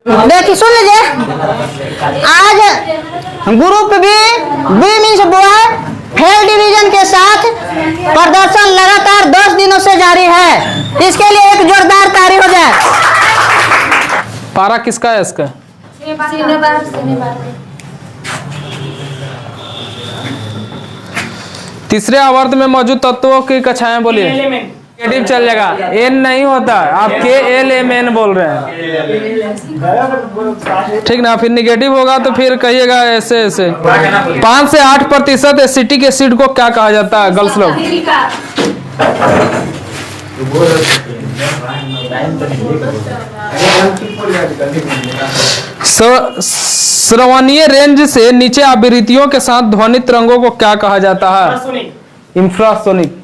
देखिए सुन लीजिए, आज group B means boy fail division के साथ प्रदर्शन लगातार 10 दिनों से जारी है। इसके लिए एक जोरदार ताली हो जाए। पारा किसका है इसका? तीसरे आवर्त में मौजूद तत्वों की कक्षाएं बोलिए। नेगेटिव चल जाएगा, एन नहीं होता, आप के एल एम एन बोल रहे हैं, ठीक ना। फिर निगेटिव होगा तो फिर कहिएगा ऐसे ऐसे। 5 से 8% एसिटिक एसिड को क्या कहा जाता है गर्ल्स लोग? श्रवणीय रेंज से नीचे आवृत्तियों के साथ ध्वनि तरंगों को क्या कहा जाता है? इंफ्रासोनिक।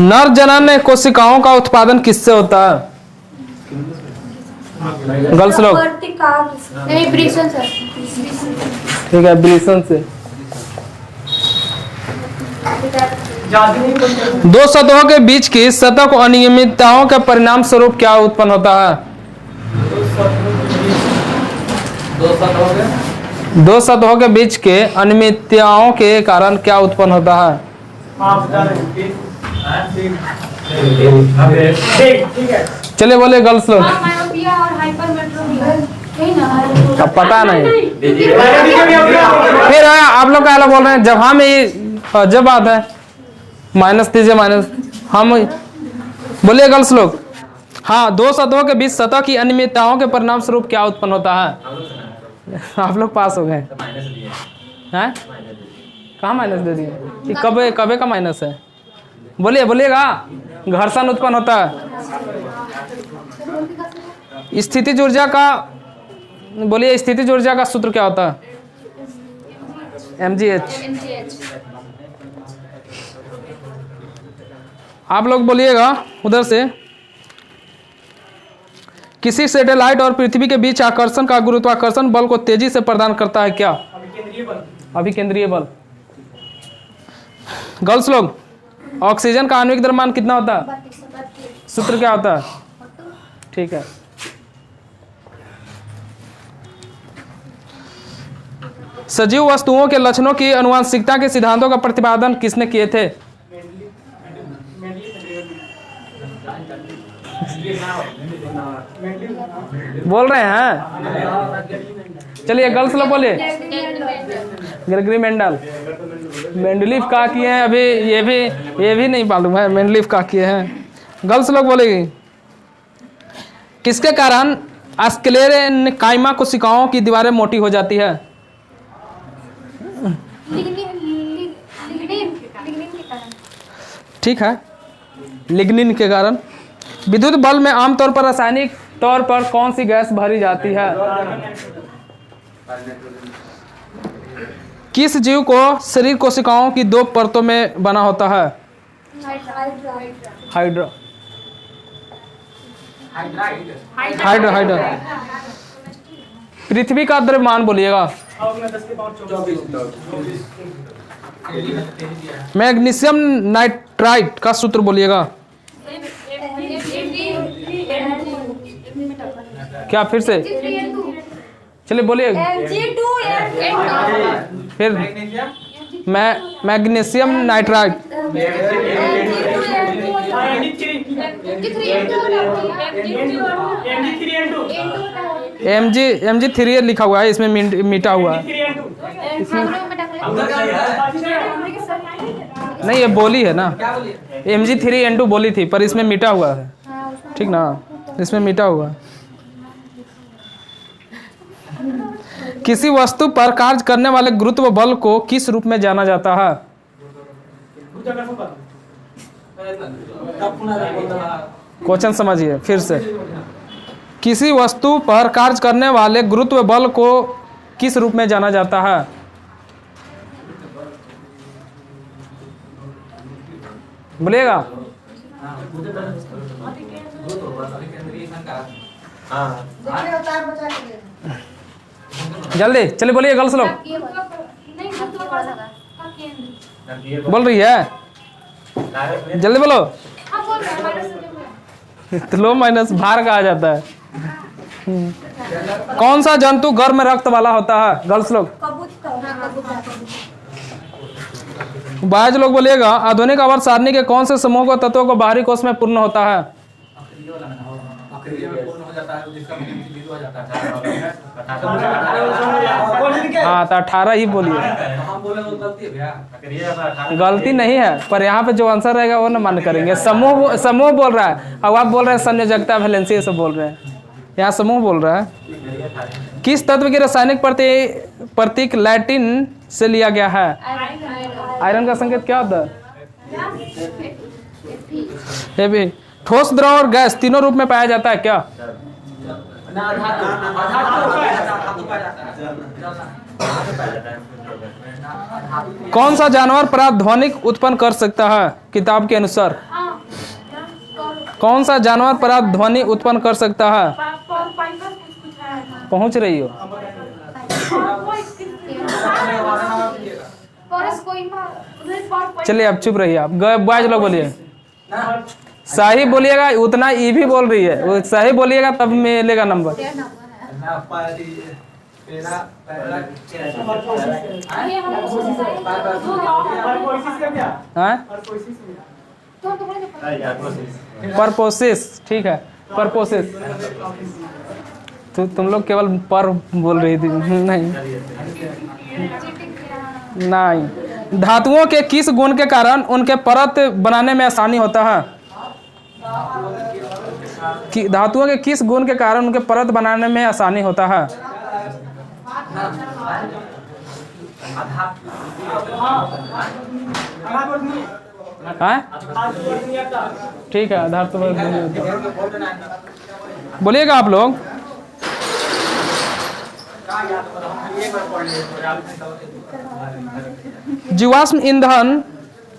नर जनन कोशिकाओं का उत्पादन किससे होता है गर्ल्स लोग? ठीक है, ब्रीसन से। दो सतहों के बीच की सतह को अनियमितताओं के परिणाम स्वरूप क्या उत्पन्न होता है? दो सतहों के बीच के अनियमितताओं के कारण क्या उत्पन्न होता है? चलिए बोले गर्ल्स लोग। अब पता नहीं, फिर आप लोग क्या बोल रहे हैं? जब हम जब बात है माइनस दीजिए, माइनस हम बोलिए गर्ल्स लोग। हाँ, दो सतहों के बीच सतह की अनियमितताओं के परिणाम स्वरूप क्या उत्पन्न होता है? आप लोग पास हो गए हैं? कहाँ माइनस दे दिए? कबे कबे का माइनस है? बोलिए, बोलिएगा। घर्षण उत्पन्न होता है। स्थितिज ऊर्जा का बोलिए, स्थितिज ऊर्जा का सूत्र क्या होता है? mgh। आप लोग बोलिएगा उधर से। किसी सैटेलाइट और पृथ्वी के बीच आकर्षण का गुरुत्वाकर्षण बल को तेजी से प्रदान करता है क्या? अभिकेंद्रीय बल। गर्ल्स लोग, ऑक्सीजन का आणविक द्रव्यमान कितना होता है? सूत्र क्या होता है? ठीक है। सजीव वस्तुओं के लक्षणों की आनुवंशिकता के सिद्धांतों का प्रतिपादन किसने किए थे? बोल रहे हैं? चलिए गर्ल्स लोग बोलिए। Gregory Mendel. मेंडलीफ का किए हैं? अभी ये भी नहीं मालूम है मेंडलीफ का किए हैं। गर्ल्स लोग बोलेगी। किसके कारण स्क्लेरेन्काइमा कोशिकाओं की दीवारें मोटी हो जाती है? ठीक है, लिग्निन के कारण। विद्युत बल्ब में आमतौर पर रासायनिक तौर पर कौन सी गैस भरी जाती है? किस जीव को शरीर कोशिकाओं की 2 परतों में बना होता है? हाइड्रा। पृथ्वी का द्रव्यमान बोलिएगा। मैग्नीशियम नाइट्राइट का सूत्र बोलिएगा। क्या फिर से? चलिए बोलिए। फिर मैग्नीशियम नाइट्राइट। Mg3 लिखा हुआ है, इसमें मीटा हुआ है। इसमें नहीं, ये बोली है ना, Mg3N2 बोली थी, पर इसमें मीटा हुआ है, ठीक ना, इसमें मीटा हुआ है। किसी वस्तु पर कार्य करने वाले गुरुत्व बल को किस रूप में जाना जाता है? क्वेश्चन समझिए फिर से। किसी वस्तु पर कार्य करने वाले गुरुत्व बल को किस रूप में जाना जाता है? बोलिएगा। जल्दी चलिए बोलिए गर्ल्स लोग। बोल रही है, जल्दी बोलो। तो लो माइनस भार कहा जाता है। कौन सा जंतु गर्म रक्त वाला होता है? गर्ल्स लोग, बॉयज लोग बोलिएगा। आधुनिक आवर्त सारणी के कौन से समूह को तत्वों को बाहरी कोष में पूर्ण होता है? हाँ तो 18 ही बोलिए। गलती नहीं है, पर यहाँ पे जो आंसर रहेगा वो ना मान करेंगे। समूह समूह बोल रहा है, अब आप बोल रहे हैं संयोजकता वैलेंसी, ये सब बोल रहे हैं। यहाँ समूह बोल रहा है। किस तत्व की रासायनिक प्रतीक लैटिन से लिया गया है? आयरन का संकेत क्या होता है? हेवी। ठोस, द्रव और गैस तीनों रूप में पाया जाता है क्या? कौन सा जानवर पराध्वनिक उत्पन्न कर सकता है किताब के अनुसार? कौन सा जानवर पराध्वनि उत्पन्न कर सकता है? पहुंच रही हो? चलिए अब चुप रहिए आप। बॉयज लोग बोलिए, सही बोलिएगा। उतना ई भी बोल रही है, वो सही बोलिएगा तब मिलेगा नंबर। परपोसिस, ठीक है, परपोसिस। तो तुम लोग केवल पर बोल रही थी। नहीं। धातुओं के किस गुण के कारण उनके परत बनाने में आसानी होता है? धातुओं के किस गुण के कारण उनके परत बनाने में आसानी होता है? ठीक है, आधार तो बोलिएगा आप लोग। जीवाश्म ईंधन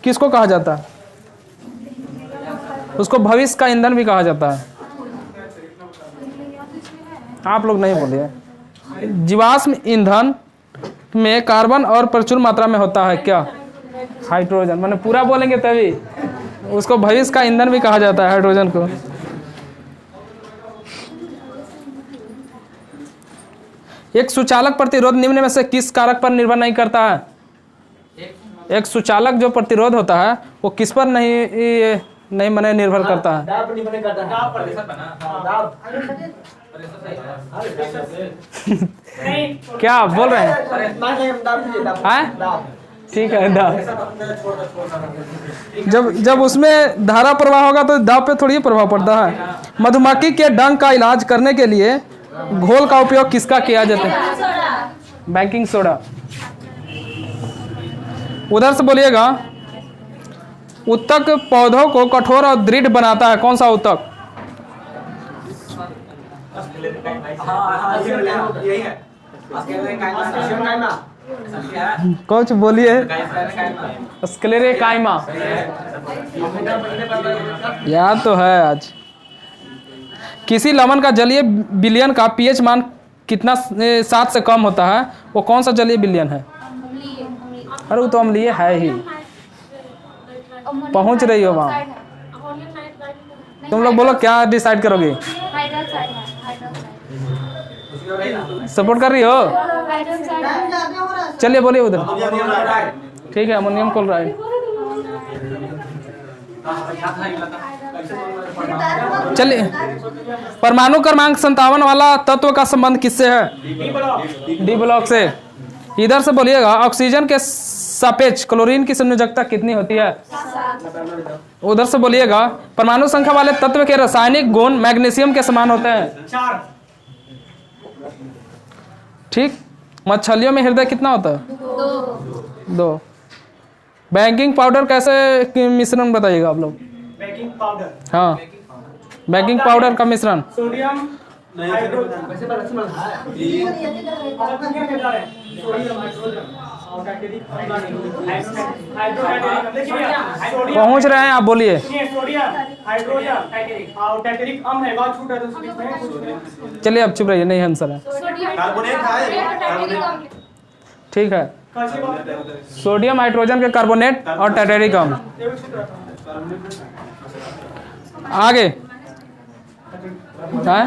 किसको कहा जाता है? उसको भविष्य का ईंधन भी कहा जाता है। आप लोग नहीं बोलिए। जीवाश्म ईंधन में कार्बन और प्रचुर मात्रा में होता है क्या? हाइड्रोजन। मैंने पूरा बोलेंगे तभी। उसको भविष्य का ईंधन भी कहा जाता है, हाइड्रोजन को। एक सुचालक प्रतिरोध निम्न में से किस कारक पर निर्भर नहीं करता है? एक सुचालक जो प्रतिरोध होता है वो किस पर नहीं मने निर्भर करता है? क्या बोल रहे हैं? ठीक है, जब उसमें धारा प्रवाह होगा तो दाब पे थोड़ी प्रभाव पड़ता है। मधुमक्खी के डंक का इलाज करने के लिए घोल का उपयोग किसका किया जाता है? Baking soda. उधर से बोलिएगा। उत्तक पौधों को कठोर और दृढ़ बनाता है, कौन सा उत्तक? कुछ बोलिए। स्क्लेरेकाइमा। याद तो है आज। किसी लवण का जलीय विलयन का पीएच मान कितना 7 से कम होता है? वो कौन सा जलीय विलयन है? अरे वो तो अम्लीय है ही। पहुंच रही हो वहाँ। तुम लोग बोलो क्या डिसाइड करोगे? सपोर्ट कर रही हो? चलिए बोलिए उधर। ठीक है, अमोनियम क्लोराइड। चलिए, परमाणु क्रमांक 57 वाला तत्व का संबंध किससे है? डी ब्लॉक से। इधर से बोलिएगा। ऑक्सीजन के सापेक्ष क्लोरीन की संयोजकता कितनी होती है? उधर से बोलिएगा। परमाणु संख्या वाले तत्व के रासायनिक गुण मैग्नीशियम के समान होते हैं। 4। ठीक। मछलियों में हृदय कितना होता है? 2। बेकिंग पाउडर कैसे मिश्रण बताइएगा आप लोग? बेकिंग पाउडर, हाँ, बेकिंग पाउडर का मिश्रण। सोडियम पहुंच रहे हैं आप, बोलिए। चलिए अब चुप रहिए, नहीं आंसर है। ठीक है, सोडियम हाइड्रोजन के कार्बोनेट और टाइटेरिक अम्ल। आगे हाँ?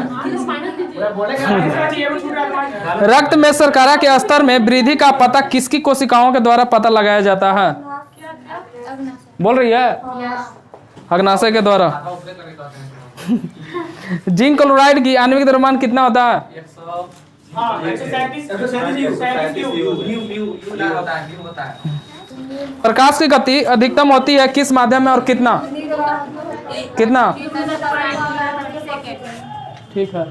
रक्त में शर्करा के स्तर में वृद्धि का पता किसकी कोशिकाओं के द्वारा पता लगाया जाता है? बोल रही है? अग्नाशय के द्वारा। जिंक क्लोराइड की आणविक द्रव्यमान कितना होता है? प्रकाश की गति अधिकतम होती है किस माध्यम में और कितना? कितना? ठीक है।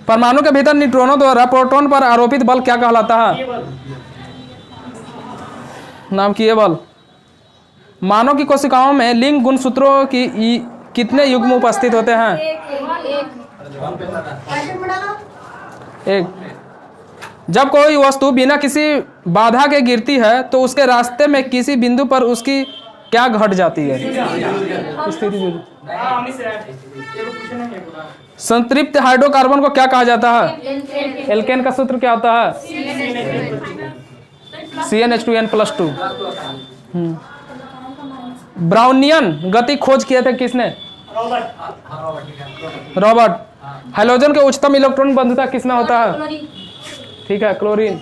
परमाणु के भीतर न्यूट्रॉनों द्वारा प्रोटॉन पर आरोपित बल क्या कहलाता है? नाम की बल। मानव की कोशिकाओं में लिंग गुणसूत्रों की कितने युग्म उपस्थित होते हैं? एक। जब कोई वस्तु बिना किसी बाधा के गिरती है तो उसके रास्ते में किसी बिंदु पर उसकी क्या घट जाती है? स्थिति। संतृप्त हाइड्रोकार्बन को क्या कहा जाता है? एल्केन का सूत्र क्या होता है? CnH2n+2। ब्राउनियन गति खोज किया था किसने? रॉबर्ट। हाइड्रोजन के उच्चतम इलेक्ट्रॉन बंधुता किसमें होता है? ठीक है, क्लोरीन।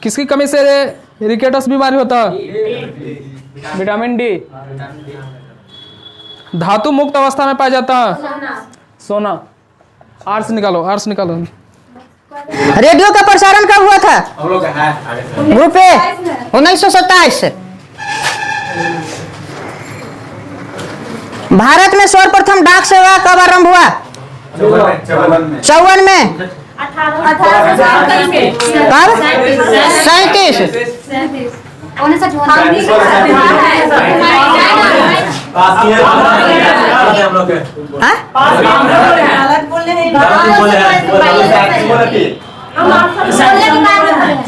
किसकी कमी से रिकेटस बीमारी होता है? Vitamin D. धातु मुक्त अवस्था में पाया जाता है? सोना। आर्ट्स निकालो, आर्ट्स निकालो। रेडियो का प्रसारण कब हुआ था? Group A 1927। भारत में सर्वप्रथम डाक सेवा कब आरंभ हुआ? 54 में। कब? 37।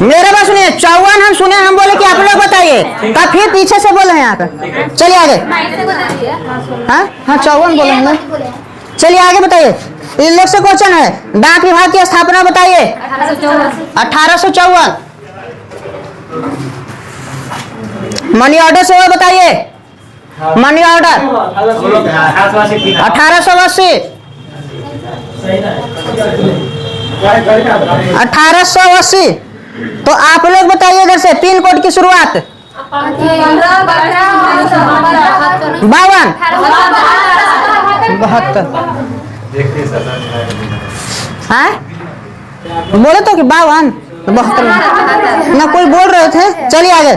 मेरे बात सुनिए, 54 हम सुने, हम बोले कि आप लोग बताइए, तब फिर पीछे से बोले हैं यहाँ पे। चलिए आगे। हाँ 54 बोले हैं। चलिए आगे बताइए। इन लोग से क्वेश्चन है, डाक विभाग की स्थापना बताइए। 1854। मनी ऑर्डर सेवा बताइए। Money order 1880। 1880। तो आप लोग बताइए इधर से पिन कोड की शुरुआत। 52। 72। हाँ बोले तो कि 52 72 ना कोई बोल रहे थे। चलिए आगे।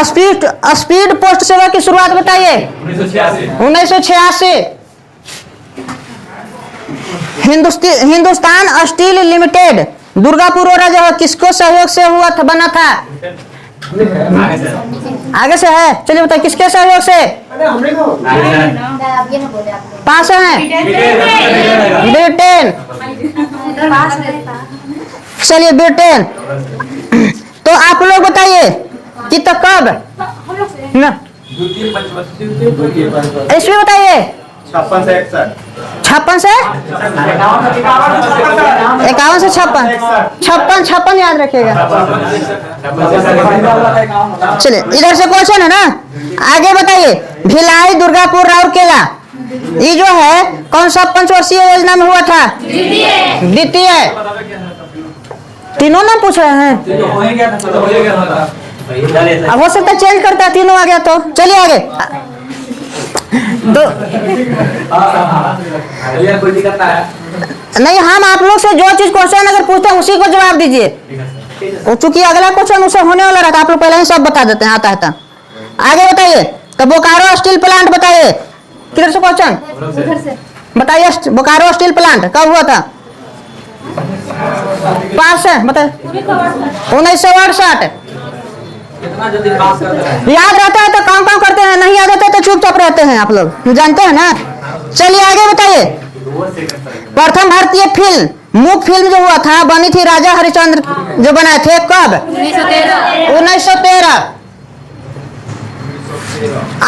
स्पीड पोस्ट सेवा की शुरुआत बताइए। 1986। हिंदुस्तान स्टील लिमिटेड दुर्गापुर और किसको सहयोग से हुआ था, बना था? आगे से है। चलिए बताइए किसके सहयोग से? पास है ब्रिटेन। चलिए ब्रिटेन। तो आप लोग बताइए कि तो कब ना इसमें बताइए। 56 से 51 से 56 याद रखिएगा। चलिए इधर से क्वेश्चन है ना, आगे बताइए। भिलाई, दुर्गापुर, राउरकेला, ये जो है कौन सा पंचवर्षीय योजना में हुआ था? द्वितीय। तीनों नाम पूछ रहे हैं। अब हो सकता है चेंज करता है, तीनों आ गया तो। चलिए आगे। तो नहीं, हम आप लोग से जो चीज क्वेश्चन अगर पूछते हैं उसी को जवाब दीजिए। चूंकि अगला क्वेश्चन उसे होने वाला रहता, आप लोग पहले ही सब बता देते हैं, आता है। आगे बताइए। तो बोकारो स्टील प्लांट बताइए। किधर से क्वेश्चन बताइए। बोकारो स्टील प्लांट कब हुआ था? पास है बताइए। 1968। याद रहता है तो काम करते हैं, नहीं याद रहता है तो चुपचाप रहते हैं। आप लोग जानते हैं ना। चलिए आगे बताइए। प्रथम भारतीय फिल्म मूक फिल्म जो हुआ था, बनी थी राजा हरिश्चंद्र जो बनाए थे, कब? 1913।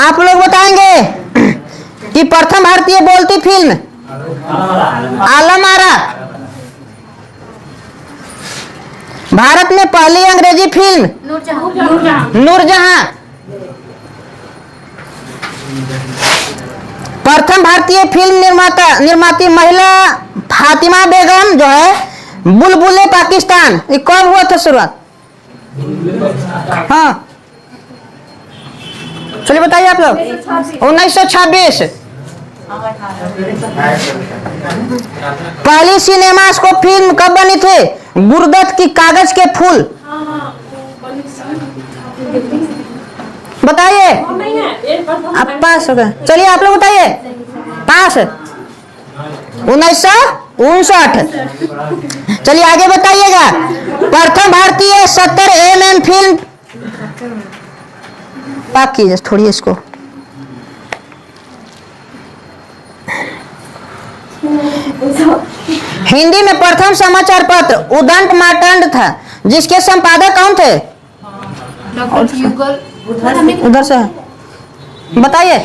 आप लोग बताएंगे कि प्रथम भारतीय बोलती फिल्म आलम आरा भारत में पहली अंग्रेजी फिल्म नूरजहां। प्रथम भारतीय फिल्म निर्माती महिला फातिमा बेगम जो है बुलबुले पाकिस्तान, ये कब हुआ था शुरुआत? हाँ चलिए बताइए आप लोग। 1926। पहली सिनेमास्कोप फिल्म कब बनी थी? गुरुदत्त की कागज के फूल। बताइए। आप पास हो गए। चलिए आप लोग बताइए। पास। 1959। चलिए आगे बताइएगा। प्रथम भारतीय 70 mm फिल्म, पाक कीजिए थोड़ी इसको। हिंदी में प्रथम समाचार पत्र उदंत मार्तंड था, जिसके संपादक कौन थे? उधर से बताइए।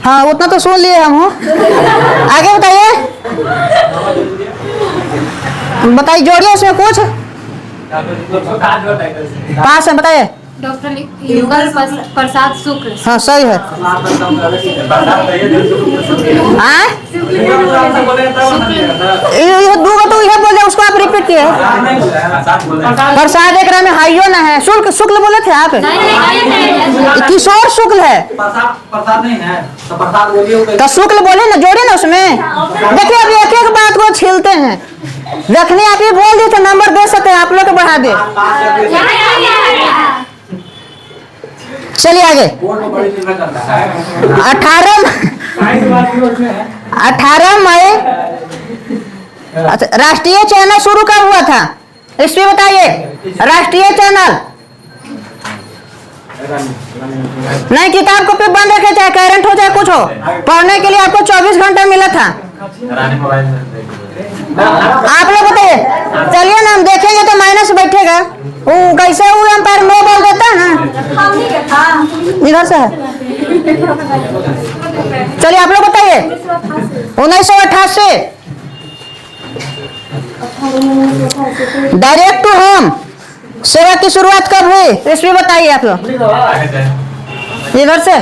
हाँ उतना तो सुन लिए हम। आगे बताइए। बताइए जोड़िए इसमें कुछ। पास है बताइए। डॉक्टर युगल प्रसाद शुक्ल। हाँ सही है। ये दो तो यह बोले, उसको आप रिपीट किए। प्रसाद एक में हाइयो ना है। शुक्ल शुक्ल बोले थे आप। किशोर शुक्ल है प्रसाद नहीं है तो प्रसाद बोलिए। तो शुक्ल बोले ना, जोड़े ना उसमें। देखिए अभी एक एक बात को छीलते हैं। रखने आप ये बोल दिए तो नंबर दे सकते हैं, आप लोग बढ़ा दे। चलिए आगे। 18 मई राष्ट्रीय चैनल शुरू कब हुआ था? इसमें बताइए। राष्ट्रीय चैनल नहीं, किताब को पे बंद रखे, चाहे करंट हो चाहे कुछ हो, पढ़ने के लिए आपको 24 घंटा मिला था। आप लोग बताइए। चलिए ना हम देखेंगे तो माइनस बैठेगा। वो कैसे वो एम्पायर नो बोल देता है ना, इधर से है। चलिए आप लोग बताइए। 1988। डायरेक्ट टू होम सेवा की शुरुआत कब हुई? इसमें बताइए आप लोग। इधर से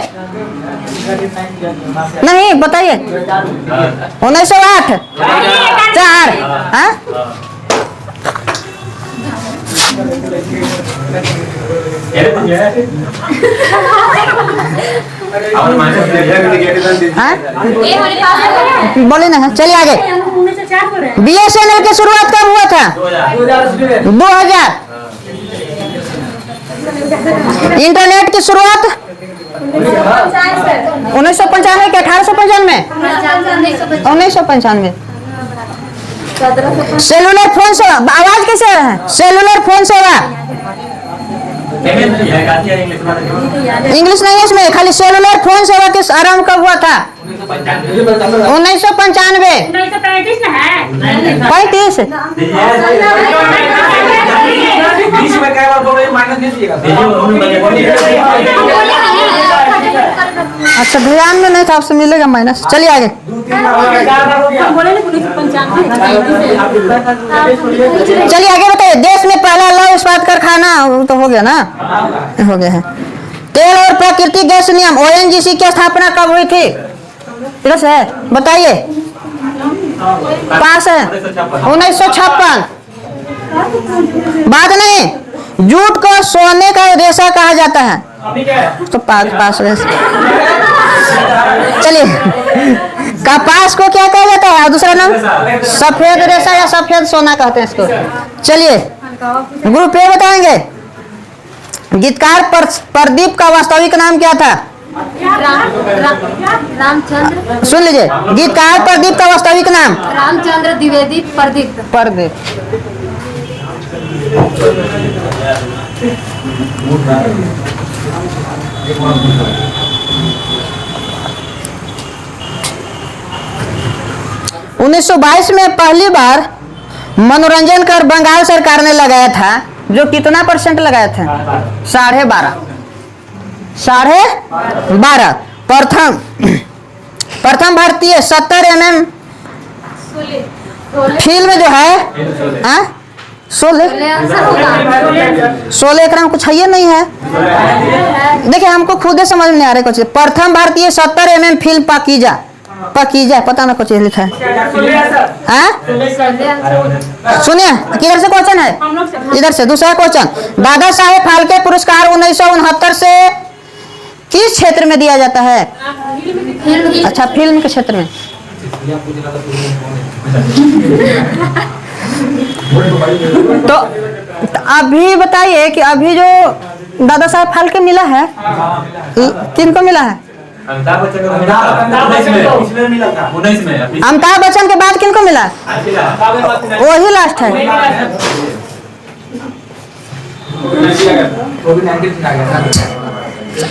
नहीं बताइए। 1908। 4। हाँ बोले ना। चलिए आगे। BSNL की शुरुआत कब हुआ था? 2000। इंटरनेट की शुरुआत 1995 के 1895? 1995। सेलुलर फोन सेवा, आवाज कैसे है? सेलुलर फोन सेवा इंग्लिश नहीं है इसमें, खाली सेलुलर फोन सेवा किस आरंभ कब हुआ था? 1995। 35। अच्छा ध्यान में नहीं था, आपसे मिलेगा माइनस। चलिए आगे। चलिए आगे बताइए। देश में पहला लौह इस्पात कारखाना तो हो गया ना, हो गया है। तेल और प्राकृतिक गैस निगम ONGC की स्थापना कब हुई थी? इधर से है बताइए। पास है। 1956। बात नहीं, जूट को सोने का रेशा कहा जाता है तो पास चलिए। कपास को क्या कहा जाता है? दूसरा नाम सफेद रेशा या सफेद सोना कहते हैं इसको। चलिए ग्रुप ए बताएंगे। गीतकार प्रदीप का वास्तविक नाम क्या था? रामचंद्र। सुन लीजिए, गीतकार प्रदीप का वास्तविक नाम? रामचंद्र द्विवेदी प्रदीप। प्रदीप। उन्नीस 1922 में पहली बार मनोरंजन कर बंगाल सरकार ने लगाया था, जो कितना % लगाया था? 12.5। 12.5। प्रथम भारतीय 70 mm फिल्म जो है 16 आंसर होगा 16 एकरा में कुछ है नहीं है। देखिए हमको खुद ही समझ में नहीं आ रहा कुछ। प्रथम भारतीय 70 mm फिल्म पाकीजा, पाकीजा पता ना कुछ लिखा है। हाँ? सुनिए किधर से क्वेश्चन है, इधर से दूसरा क्वेश्चन। दादा साहेब फाल्के पुरस्कार 1969 से किस क्षेत्र में दिया जाता है? अच्छा फिल्म के क्षेत्र में। तो अभी बताइए कि अभी जो दादा साहेब फाल्के मिला है किनको मिला है? अमिताभ बच्चन में अमिताभ बच्चन के बाद किनको मिला? वही लास्ट है।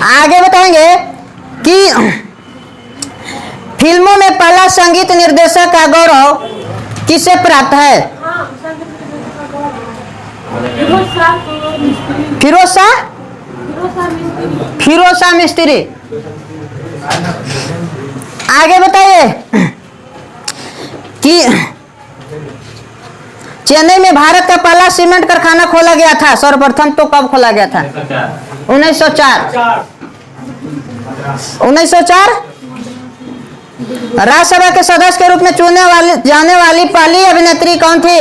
आगे बताएंगे कि फिल्मों में पहला संगीत निर्देशक का गौरव किसे प्राप्त है? फिरोज शाह मिस्त्री। आगे बताइए कि चेन्नई में भारत का पहला सीमेंट कारखाना खोला गया था सर्वप्रथम, तो कब खोला गया था? 1904। 1904। राज्यसभा के सदस्य के रूप में जाने वाली पहली अभिनेत्री कौन थी?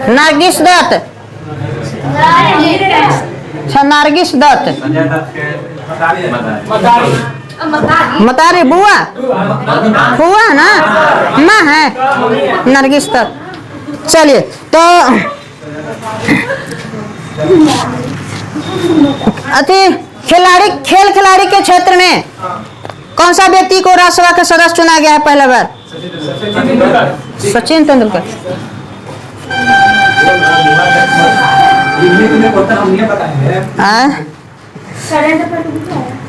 नरगिस दत्त। अच्छा नरगिस दत्त। मतारी बुआ हुआ ना, माँ है नरगिस दत्त। चलिए तो खेल खिलाड़ी के क्षेत्र में कौन सा व्यक्ति को राज्यसभा का सदस्य चुना गया है पहला बार? सचिन तेंदुलकर।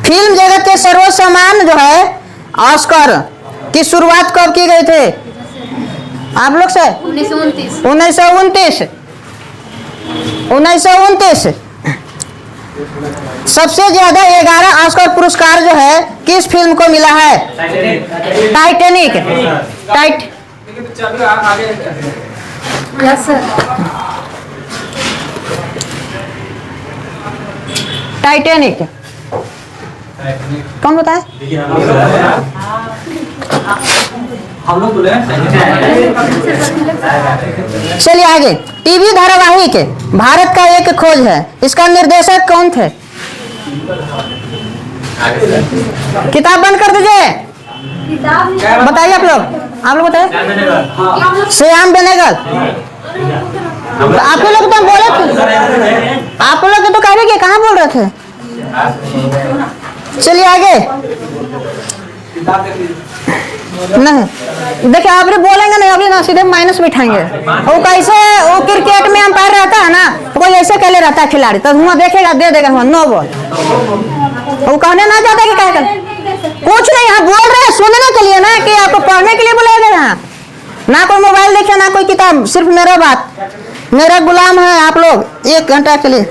फिल्म जगत के सर्वोच्च सम्मान जो है ऑस्कर की शुरुआत कब की गई थी आप लोग से? 1929। सबसे ज्यादा 11 ऑस्कर पुरस्कार जो है किस फिल्म को मिला है? टाइटैनिक। Yes sir. टाइटैनिक कौन बताए? हम लोग बोले। चलिए आगे। टीवी धारावाहिक भारत का एक खोज है, इसका निर्देशक कौन थे? किताब बंद कर दीजिए। बताइए आप लोग बताइए। श्याम बेनेगल। आप लोग तो बोले थे, आप लोग तो कह रहे कहाँ बोल रहे थे? चलिए आगे। नहीं देखिए आप बोलेंगे नहीं अभी ना सीधे माइनस बिठाएंगे। वो कैसे वो क्रिकेट में अंपायर रहता है ना, तो कोई ऐसे कहले रहता है खिलाड़ी, तो वहाँ देखेगा दे देगा वहाँ 9 बॉल। वो कहने ना चाहता कि क्या कर कुछ नहीं, आप बोल रहे हैं सुनने के लिए ना, कि आपको पढ़ने के लिए बुलाया गया यहाँ। ना कोई मोबाइल देखे ना कोई किताब, सिर्फ मेरा बात, मेरा गुलाम है आप लोग 1 घंटा के लिए।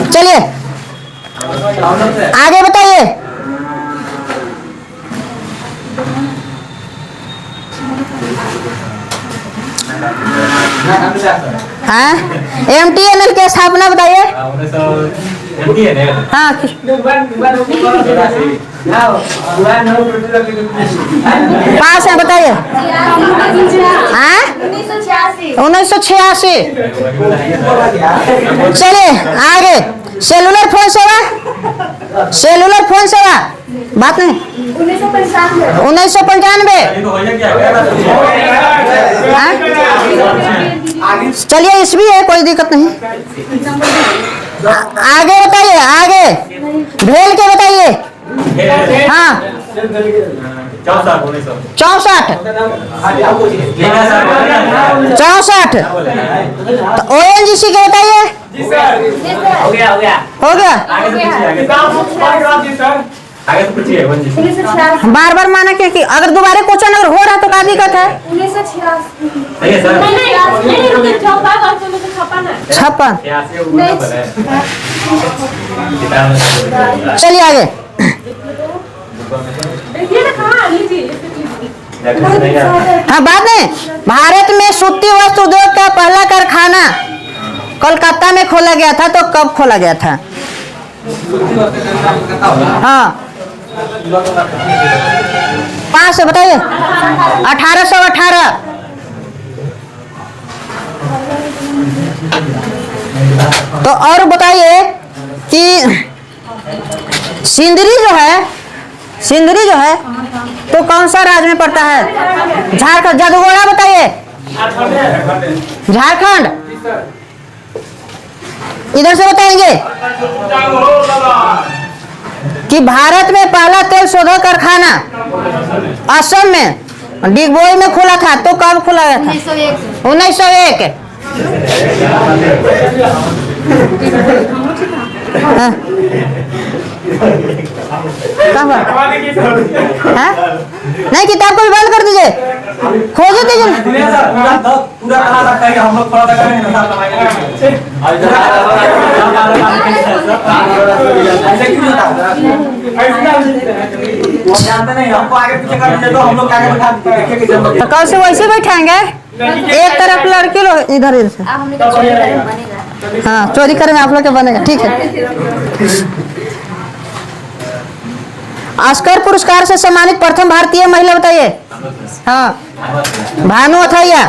चलिए आगे बताइए। हाँ MTNL की स्थापना बताइए। हाँ पास है बताइए। हाँ 1986। चलिए आगे। सेलुलर फोन सेवा बात नहीं 1995। चलिए इस भी है कोई दिक्कत नहीं। आगे बताइए आगे। भेल के बताइए। हाँ 64। ONGC के बताइए। हो गया। बार बार माना कि अगर दोबारा क्वेश्चन अगर हो रहा तो क्या दिक्कत है? 56। चलिए आगे। हाँ बात नहीं। भारत में सूती वस्त्र उद्योग का पहला कारखाना कोलकाता में खोला गया था, तो कब खोला गया था? हाँ 5 से बताइए। 1818। तो और बताइए कि सिंदरी जो है तो कौन सा राज्य में पड़ता है? झारखंड। जादूगोड़ा बताइए। झारखंड। इधर से बताएंगे कि भारत में पहला तेल शोधक कारखाना असम में डिगबोई में खुला था, तो कब खुला गया था? 1901। हाँ। नहीं, किताब को भी बंद कर दीजिए, खोज दीजिए। पूरा करा रखा है, हम लोग थोड़ा सा करेंगे ना साथ जानते नहीं, हमको आगे पीछे कर दीजिए तो हम लोग आगे बैठा देखिए कि जब तो कल से वैसे बैठाएंगे, एक तरफ लड़के लोग इधर इधर से। हाँ, चोरी करेंगे आप लोग के बनेगा, ठीक है। ऑस्कर पुरस्कार से सम्मानित प्रथम भारतीय महिला बताइए। हाँ, भानु अथैया।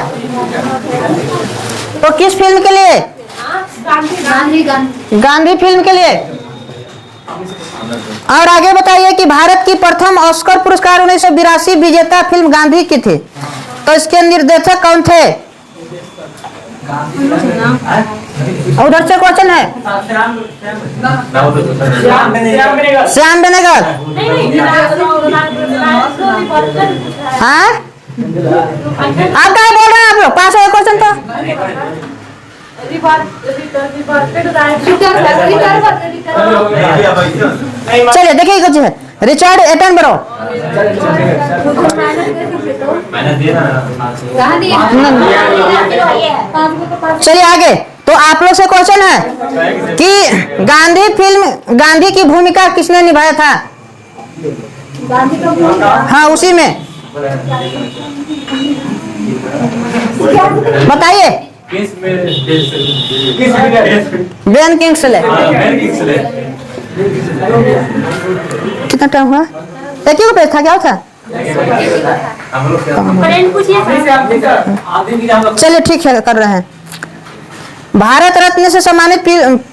तो किस फिल्म के लिए? गांधी फिल्म के लिए। और आगे बताइए कि भारत की प्रथम ऑस्कर पुरस्कार 1982 विजेता फिल्म गांधी की थी, तो इसके निर्देशक कौन थे? उधर से क्वेश्चन है। श्याम बेनेगल। हाँ, आप क्या बोल रहे हैं? आप लोग पास हो क्वेश्चन तो। चलिए देखिए कुछ है। Richard Attenborough. चलिए आगे। तो आप लोग से क्वेश्चन है कि गांधी की भूमिका किसने निभाया था? हाँ, उसी में बताइए। Ben Kingsley. कितना टाइम हुआ? एक ही पेज था, क्या था? चलिए ठीक है, कर रहे हैं। भारत रत्न से सम्मानित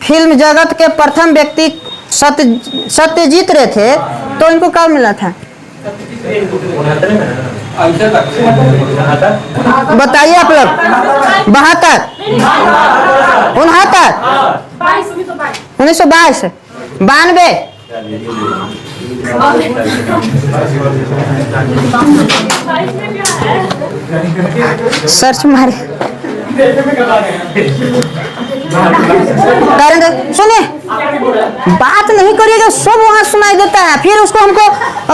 फिल्म जगत के प्रथम व्यक्ति सत्यजीत रे थे, तो इनको कब मिला था? बताइए आप लोग। 72, 69, 1922, 92। सर्च मारे। सुनिए, बात नहीं करिएगा, सब वहाँ सुनाई देता है, फिर उसको हमको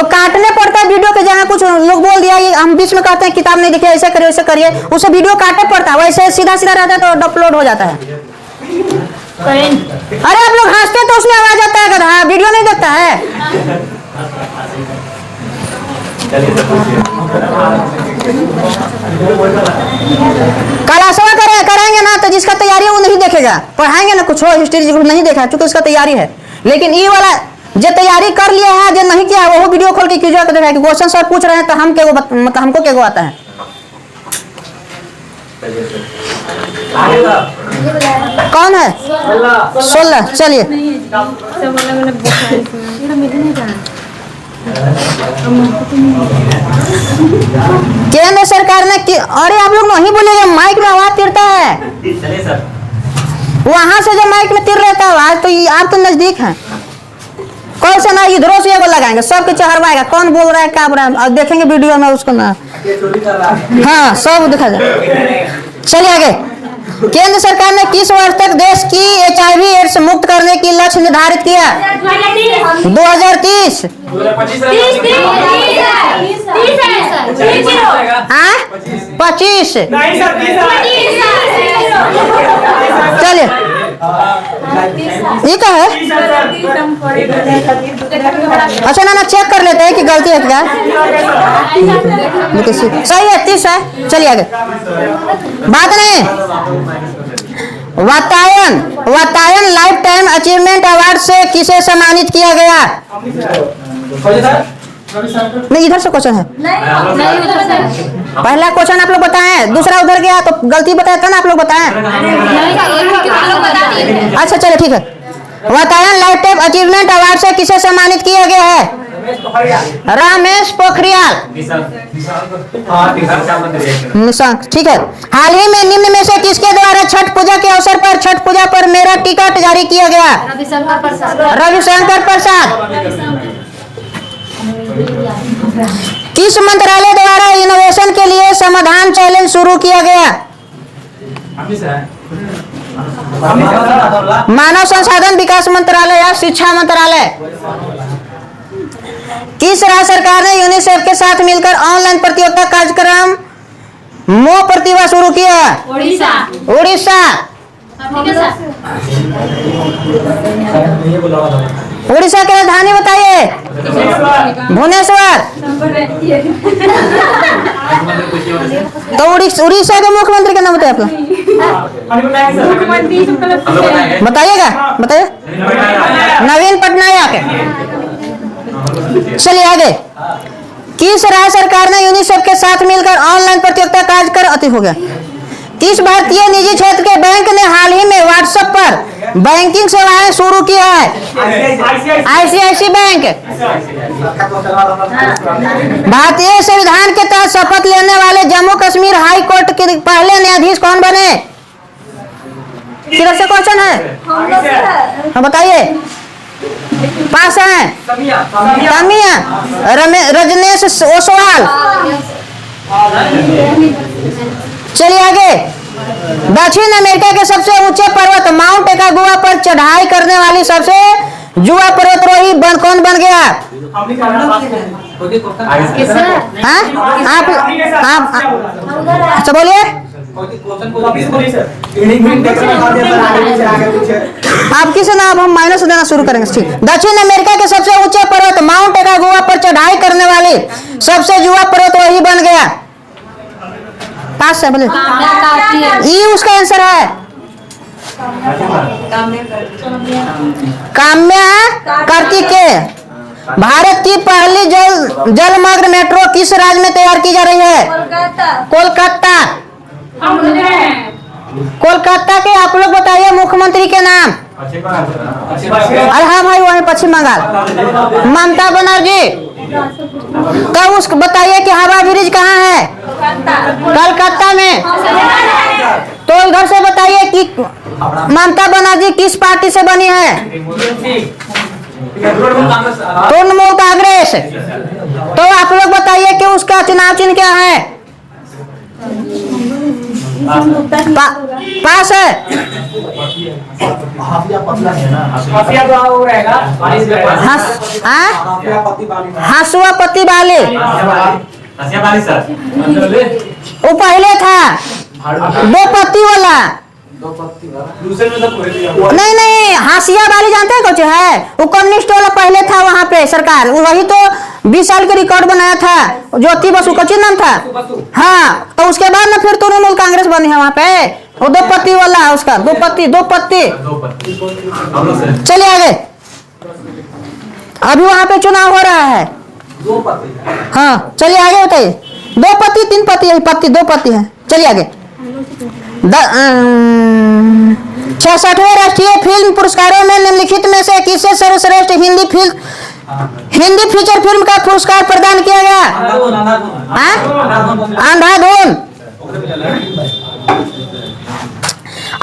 काटने पड़ता है वीडियो के। जहाँ कुछ लोग बोल दिया, हम बीच में कहते हैं किताब नहीं दिखे, ऐसे करिए वैसे करिए, उसे वीडियो काटना पड़ता है। वैसे सीधा सीधा रहता है तो अपलोड हो जाता है। अरे आप लोग हंसते तो उसमें आवाज आता है, हाँ, वीडियो नहीं देखता है। क्लासवा करेंगे ना, तो जिसका तैयारी है वो नहीं देखेगा। पढ़ाएंगे ना, कुछ हो हिस्ट्री नहीं देखा क्योंकि उसका तैयारी है। लेकिन ये वाला जो तैयारी कर लिया है, जो नहीं किया है, वो वीडियो खोल के कीजिए, देखा कि क्वेश्चन सर पूछ रहे हैं तो हमको क्या आता है। कौन है? 16। चलिए केंद्र सरकार ने अरे आप लोग नहीं बोलेगा, माइक में आवाज तिरता है। वहां से जो माइक में तिर रहता है आवाज, तो आप तो नजदीक हैं। कौन से ना इधरों से एगो लगाएंगे, सबके चढ़वाएगा, कौन बोल रहा है क्या बोल रहा है, और देखेंगे वीडियो में उसको ना। हाँ, सब दिखा जाए। चलिए आगे। केंद्र सरकार ने किस वर्ष तक देश की HIV एड्स मुक्त करने की लक्ष्य निर्धारित किया? 2030। हाँ, 25। चलिए, ये क्या है? अच्छा ना चेक कर लेते हैं कि गलती है क्या। सही है, 30 है। चलिए आगे। बात नहीं, Vatayan Vatayan life time achievement award से किसे सम्मानित किया गया? नहीं, इधर से क्वेश्चन है। नहीं उधर से पहला क्वेश्चन आप लोग बताएं, दूसरा उधर गया तो गलती बताया था ना आप लोग बताएं। लोग बता दिए थे। अच्छा चलो ठीक है। Vatayan life time achievement award से किसे सम्मानित किया गया है? रमेश पोखरियाल निशंक। ठीक है। हाल ही में निम्न में से किसके द्वारा छठ पूजा के अवसर पर छठ पूजा पर मेरा टिकट जारी किया गया? रविशंकर प्रसाद। रविशंकर प्रसाद। किस मंत्रालय द्वारा इनोवेशन के लिए समाधान चैलेंज शुरू किया गया? मानव संसाधन विकास मंत्रालय या शिक्षा मंत्रालय? किस राज्य सरकार ने यूनिसेफ के साथ मिलकर ऑनलाइन प्रतियोगिता कार्यक्रम मो प्रतिभा शुरू किया? उड़ीसा। उड़ीसा। उड़ीसा की राजधानी बताइए। भुवनेश्वर। तो उड़ीसा के मुख्यमंत्री का नाम बताइए आप लोग। बताइएगा, बताइए। नवीन पटनायक। चलिए आगे। किस राज्य सरकार ने यूनिसेफ के साथ मिलकर ऑनलाइन प्रतियोगिता कार्यक्रम अति हो गया? किस भारतीय निजी क्षेत्र के बैंक ने हाल ही में व्हाट्सएप पर बैंकिंग सेवाएं शुरू की है? ICICI bank. भारतीय संविधान के तहत शपथ लेने वाले जम्मू कश्मीर हाई कोर्ट के पहले न्यायाधीश कौन बने? किधर से क्वेश्चन है? हाँ बताइए। पास है तामिया रजनेश ओसवाल। चलिए आगे। दक्षिण अमेरिका के सबसे ऊंचे पर्वत माउंट एकागुआ पर चढ़ाई करने वाली सबसे युवा पर्वतारोही कौन बन गया? हाँ? आप अच्छा बोलिए। आप किसे ना अब हम माइनस देना शुरू करेंगे। ठीक। दक्षिण अमेरिका के सबसे ऊंचे पर्वत माउंट एकागुआ पर चढ़ाई करने वाली सबसे युवा पर्वतारोही बन गया? पास है बोले। ये उसका आंसर है। काम्या कार्तिकेय। भारत की पहली जलमार्ग मेट्रो किस राज्य में तैयार की जा रही है? कोलकाता। कोलकाता के आप लोग बताइए मुख्यमंत्री के नाम। अरे हाँ भाई वही पश्चिम बंगाल ममता बनर्जी। तब उसको बताइए कि हवा ब्रिज कहाँ है? कलकत्ता में। तो इधर से बताइए कि ममता बनर्जी किस पार्टी से बनी है? तृणमूल कांग्रेस। तो आप लोग बताइए कि उसका चुनाव चिन्ह क्या है? पास है। हसुआ पति वाले वो पहले था दो पत्ती वाला। नहीं नहीं हाशिया वाली जानते हैं कुछ है? वो कम्युनिस्ट वाला पहले था वहाँ पे सरकार। वही तो 20 साल के रिकॉर्ड बनाया था। ज्योति बसु का नाम था। हाँ तो उसके बाद ना फिर तृणमूल कांग्रेस बनी है वहाँ पे। वो दो पत्ती वाला उसका दो पत्ती। चलिए आगे। अभी वहाँ पे चुनाव हो रहा है। हाँ चलिए आगे बताइए। 2 पत्ती 3 पत्ती यही पत्ती 2 पत्ती है। चलिए आगे। 66वें राष्ट्रीय फिल्म पुरस्कारों में निम्नलिखित में से किसे सर्वश्रेष्ठ हिंदी फीचर फिल्म का पुरस्कार प्रदान किया गया? अंधाधुन।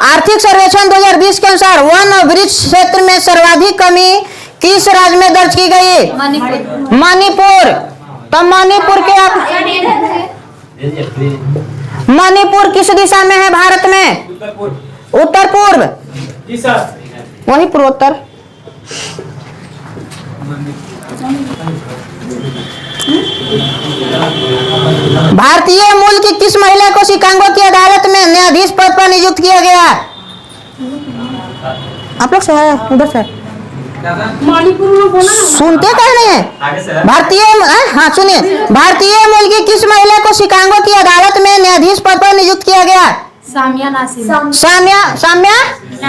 आर्थिक सर्वेक्षण 2020 के अनुसार वन वृक्ष क्षेत्र में सर्वाधिक कमी किस राज्य में दर्ज की गई? मणिपुर। तो मणिपुर के मणिपुर किस दिशा में है भारत में? उत्तर पूर्व। वही पूर्वोत्तर। भारतीय मूल की किस महिला को शिकागो की अदालत में न्यायाधीश पद पर नियुक्त किया गया? आप लोग से है उधर से सुनते कह रहे हैं? भारतीय हाँ सुनिए। भारतीय मूल की किस महिला को शिकागो की अदालत में न्यायाधीश पद पर नियुक्त किया गया? सामिया नासिम। साम्या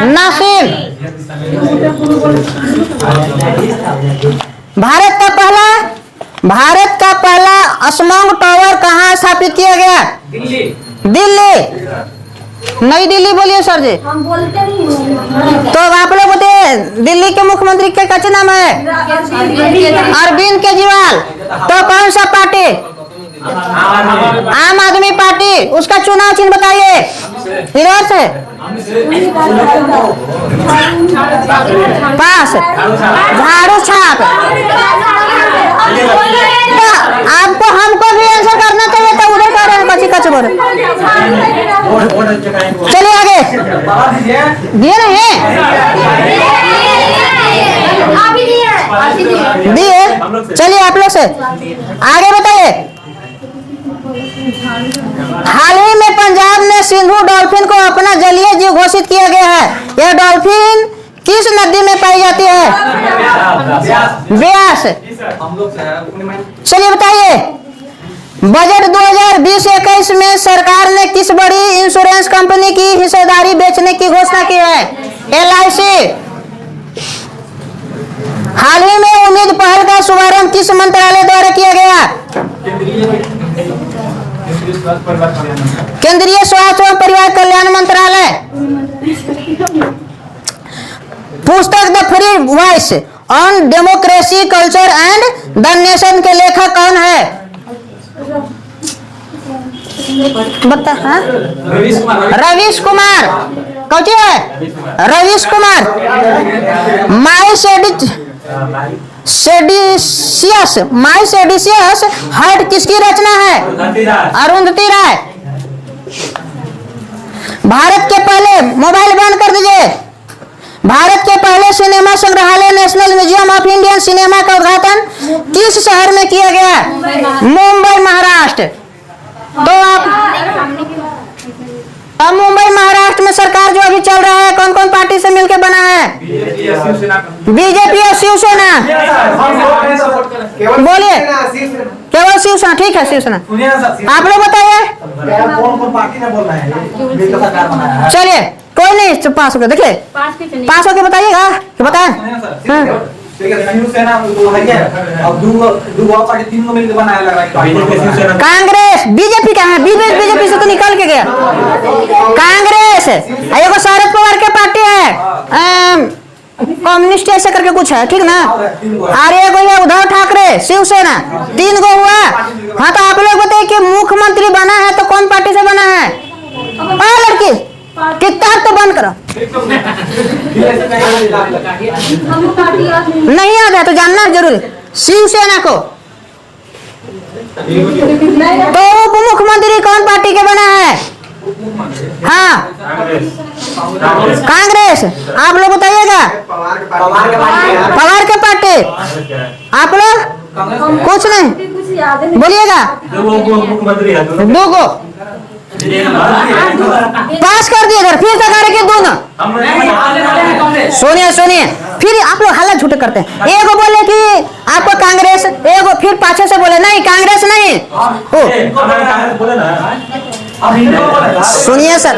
नासिम। भारत का पहला असमंग टावर कहाँ स्थापित किया गया? दिल्ली। नई दिल्ली बोलिए सर जी। हम बोलते नहीं। तो आप लोग बताइए दिल्ली के मुख्यमंत्री के क्या नाम है? अरविंद केजरीवाल। तो कौन सा पार्टी? आम आदमी पार्टी। उसका चुनाव चिन्ह बताइए। इधर से पास झाड़ू छाप। तो आपको हमको भी आंसर करना चाहिए तो उधर कर रहे हैं कच्ची कच्ची बोल। चलिए आगे। दिए नहीं दिए। चलिए आप लोग से आगे बताइए। हाल ही में पंजाब में सिंधु डॉल्फिन को अपना जलीय जीव घोषित किया गया है। यह डॉल्फिन किस नदी में पाई जाती है? ब्यास। चलिए बताइए। बजट 2020-21 में सरकार ने किस बड़ी इंश्योरेंस कंपनी की हिस्सेदारी बेचने की घोषणा की है? LIC। हाल ही में उम्मीद पहल का शुभारंभ किस मंत्रालय द्वारा किया गया? केंद्रीय स्वास्थ्य एवं परिवार कल्याण मंत्रालय। पुस्तक the free voice on democracy culture and the nation के लेखक कौन है? बता। हाँ? रवीश कुमार। कौन है? रवीश कुमार। माइसेडिसियस हार्ट किसकी रचना है? अरुंधति राय। भारत के पहले मोबाइल बंद कर दीजिए। भारत के पहले सिनेमा संग्रहालय national museum of Indian cinema का उद्घाटन किस शहर में किया गया? मुंबई महाराष्ट्र। तो अब मुंबई महाराष्ट्र में सरकार जो अभी चल रहा है कौन कौन पार्टी से मिलकर बना है? बीजेपी और शिवसेना। बोलिए। केवल शिवसेना। ठीक है शिवसेना। आप लोग बताइए। चलिए कोई नहीं तो पास हो गया। देखिए पास होके बताइएगा कि बताएं। कांग्रेस बीजेपी का है। बीजेपी से तो निकल के गया। कांग्रेस एगो शरद पवार के पार्टी है। कम्युनिस्ट ऐसे करके कुछ है ठीक ना। और एगो है उद्धव ठाकरे शिवसेना। 3 गो हुआ। हाँ तो आप लोग बताइए कि मुख्यमंत्री बना है तो कौन पार्टी से बना है? लड़की किताब तो बंद करो। नहीं याद है तो जानना जरूरी। शिवसेना को। तो उप मुख्यमंत्री कौन पार्टी के बना है? हाँ कांग्रेस। आप लोग बताइएगा। पवार के पार्टी। आप लोग कुछ नहीं बोलिएगा। 2 गो पास कर दिए इधर। फिर तक के दोनों। सुनिए फिर आप लोग हालत झूठे करते हैं। एगो बोले कि आपको कांग्रेस, एगो फिर पाछे से बोले नहीं कांग्रेस नहीं। सुनिए सर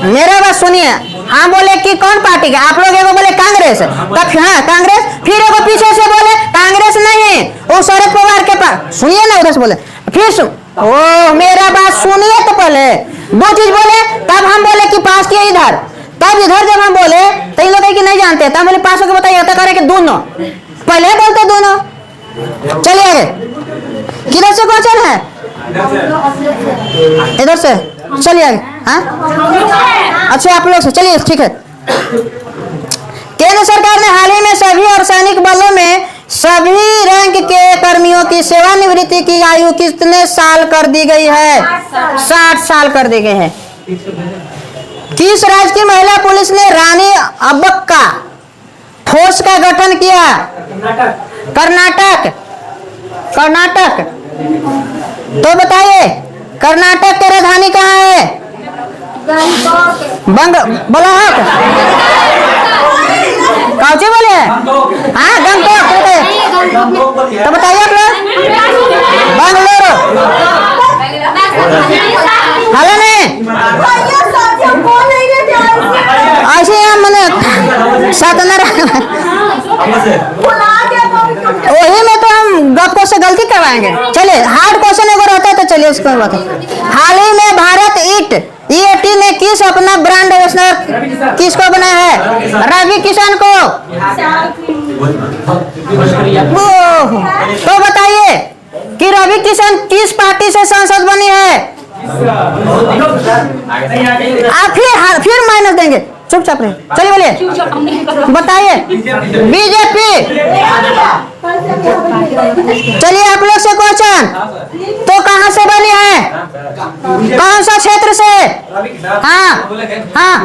मेरा बात सुनिए। हाँ बोले कि कौन पार्टी का? आप लोग एगो बोले कांग्रेस। तब हाँ कांग्रेस। फिर एगो पीछे से बोले कांग्रेस नहीं वो शरद पवार के पास। सुनिए ना उधर से बोले फिर ओ मेरा बात सुनिए तो पहले 2 चीज बोले तब हम बोले कि पास किया इधर। तब इधर जब हम बोले तो इन लोग कि नहीं जानते तब बोले पास होकर बताइए तो करे कि दोनों। पहले बोलते दोनों। चलिए आगे। किधर से क्वेश्चन है? इधर से। चलिए आगे। हाँ अच्छा आप लोग से। चलिए ठीक है। केंद्र सरकार ने हाल ही में सभी अर्धसैनिक बलों में सभी रैंक के कर्मियों की सेवानिवृत्ति की आयु कितने साल कर दी गई है? 60 साल कर दी गई है। किस राज्य की महिला पुलिस ने रानी अब्बक्का फोर्स का गठन किया? कर्नाटक। तो बताइए कर्नाटक की राजधानी कहाँ है? बलाहट। कौचे बोले? हाँ गंगटोक। तो बताइए आप लोग। बेंगलुरु। हेलो नहीं सतनर हम से वही में तो हम गप्पों से गलती करवाएंगे। चलिए हार्ड क्वेश्चन अगर होता है तो चलिए उसको बात। हाल ही में भारत ईट ने किस अपना ब्रांड एम्बेसडर किसको बनाया है? रवि किशन को। ओह, तो बताइए कि रवि किशन किस पार्टी से सांसद बनी है? आप फिर माइनस देंगे, चुपचाप रहे। चलिए बोलिए, बताइए। बीजेपी। चलिए आप लोग से क्वेश्चन, तो कहाँ से बनी है? कौन सा क्षेत्र से? हाँ हाँ,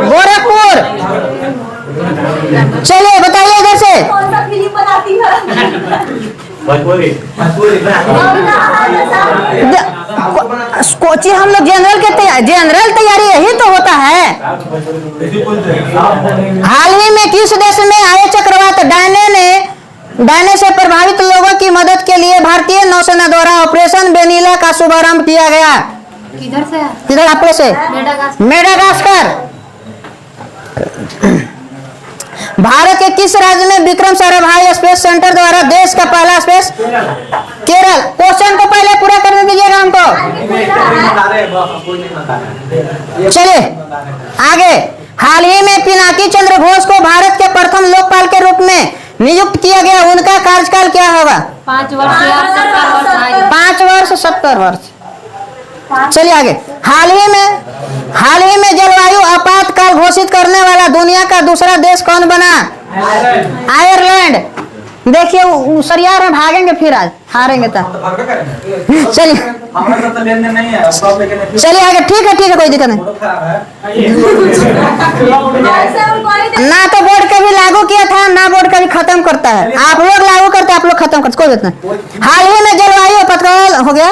गोरखपुर। चलिए बताइए इधर से। कौन सा फिल्म बनाती है? कोची हम लोग जनरल तैयारी यही तो होता है। हाल ही में किस देश में आए चक्रवात डायने से प्रभावित लोगों की मदद के लिए भारतीय नौसेना द्वारा ऑपरेशन वेनिला का शुभारंभ किया गया? किधर से? किधर आपको से? मेडागास्कर। भारत के किस राज्य में विक्रम साराभाई स्पेस सेंटर द्वारा देश का पहला स्पेस? केरल। क्वेश्चन को पहले पूरा करने दीजिएगा हमको। चलिए आगे। हाल ही में पिनाकी चंद्र घोष को भारत के प्रथम लोकपाल के रूप में नियुक्त किया गया। उनका कार्यकाल क्या होगा? 5 वर्ष या 70 वर्ष। 5 वर्ष 70 वर्ष। चलिए आगे। हाल ही में जलवायु आपातकाल घोषित करने वाला दुनिया का दूसरा देश कौन बना? आयरलैंड। देखिए सरिया में भागेंगे फिर आज हारेंगे तो। चलिए चलिए आगे। ठीक है कोई दिक्कत नहीं। ना तो बोर्ड कभी लागू किया था ना बोर्ड कभी खत्म करता है। आप लोग लागू करते, आप लोग खत्म करते, कोई बात नहीं। हाल ही में जलवायु आपातकाल हो गया।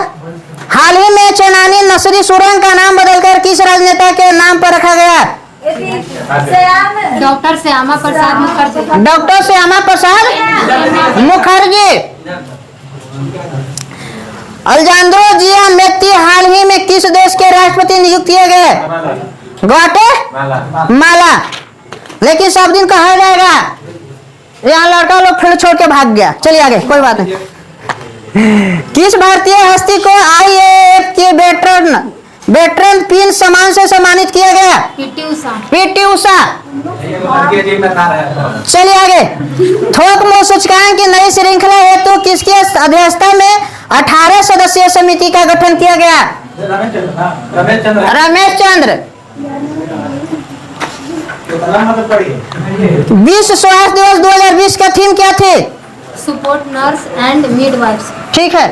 हाल ही में चेनानी नसरी सुरंग का नाम बदलकर किस राजनेता के नाम पर रखा गया? डॉक्टर श्यामा प्रसाद मुखर्जी। डॉक्टर श्यामा प्रसाद मुखर्जी। अल्जांद्रो जियामेती हाल ही में किस देश के राष्ट्रपति नियुक्त किए गए? ग्वाटेमाला। लेकिन सब दिन कहा जाएगा, यहाँ लड़का लोग फील्ड छोड़ के भाग गया। चलिए आगे, कोई बात नहीं। किस भारतीय हस्ती को IAAF के वेटरन पिन सम्मान से सम्मानित किया गया? पीटी उषा। चलिए आगे। थोक मूल्य सूचकांक की नई श्रृंखला हेतु किसकी अध्यक्षता में 18 सदस्यीय समिति का गठन किया गया? रमेश चंद्र। विश्व स्वास्थ्य दिवस 2020 का थीम क्या थी? Support nurse and midwives. ठीक है।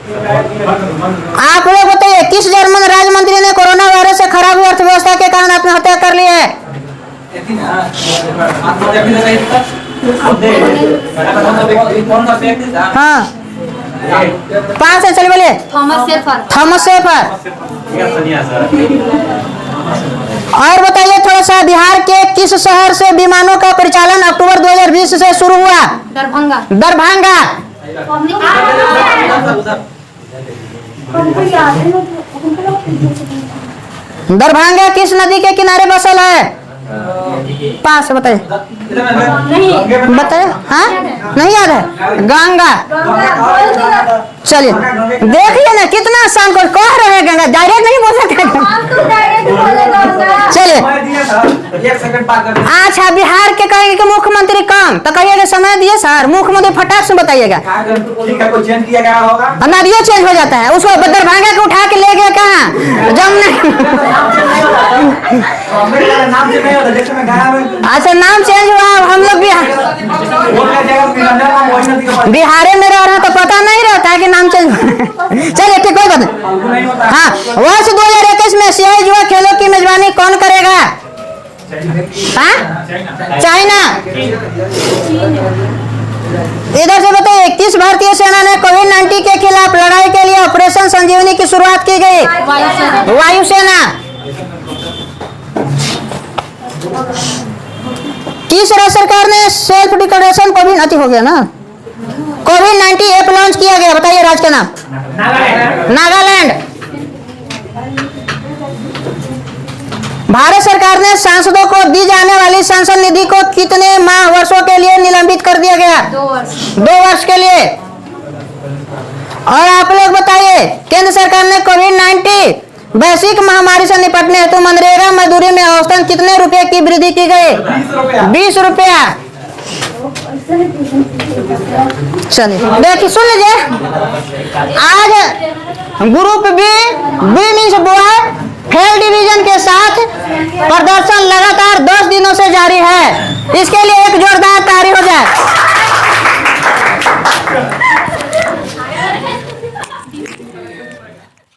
आप लोग बताइए, किस जर्मन राजमंत्री ने कोरोना वायरस से खराब अर्थव्यवस्था के कारण आत्महत्या कर ली है? हाँ 5 से चलिए बोलिए। Thomas Schaefer. और बताइए थोड़ा सा, बिहार के किस शहर से विमानों का परिचालन अक्टूबर 2020 से शुरू हुआ? दरभंगा। दरभंगा किस नदी के किनारे बसल है? 5 बताइए। बताइए। हाँ नहीं याद है? गंगा। चलिए देखिए ना कितना आसान को कह रहे हैं। गंगा डायरेक्ट नहीं बोल सकते। चलिए अच्छा, बिहार के कहेंगे कि मुख्यमंत्री कौन, तो कहिएगा समय दिए सर, मुख्यमंत्री फटाक से बताइएगा। नदियों चेंज हो जाता है, उसको दरभंगा के उठा के ले गया कहाँ? जमुना। अच्छा नाम चेंज हुआ। हम लोग बिहार में रह रहे तो पता नहीं रहता है कि नाम चेंज हुआ। चलिए ठीक, कोई बात नहीं। हाँ, वर्ष 2021 में एशियाई युवा खेलों की मेजबानी कौन करेगा? चाइना। इधर से बताइए, किस भारतीय सेना ने कोविड-19 के खिलाफ लड़ाई के लिए ऑपरेशन संजीवनी की शुरुआत की गई? वायुसेना। किस राज्य सरकार ने सेल्फ डिक्लेरेशन कोविड हो गया ना, कोविड-19 ऐप लॉन्च किया गया? बताइए राज्य का नाम। नागालैंड। भारत सरकार ने सांसदों को दी जाने वाली संसद निधि को कितने माह वर्षों के लिए निलंबित कर दिया गया? 2 वर्ष। 2 वर्ष के लिए। और आप लोग बताइए, केंद्र सरकार ने कोविड-19 वैश्विक महामारी से निपटने हेतु मनरेगा मजदूरी में औसतन कितने रुपए की वृद्धि की गई? 20 रुपया। चलिए देखिए, सुन लीजिए। आज group B means boy fail division के साथ प्रदर्शन लगातार 10 दिनों से जारी है। इसके लिए एक जोर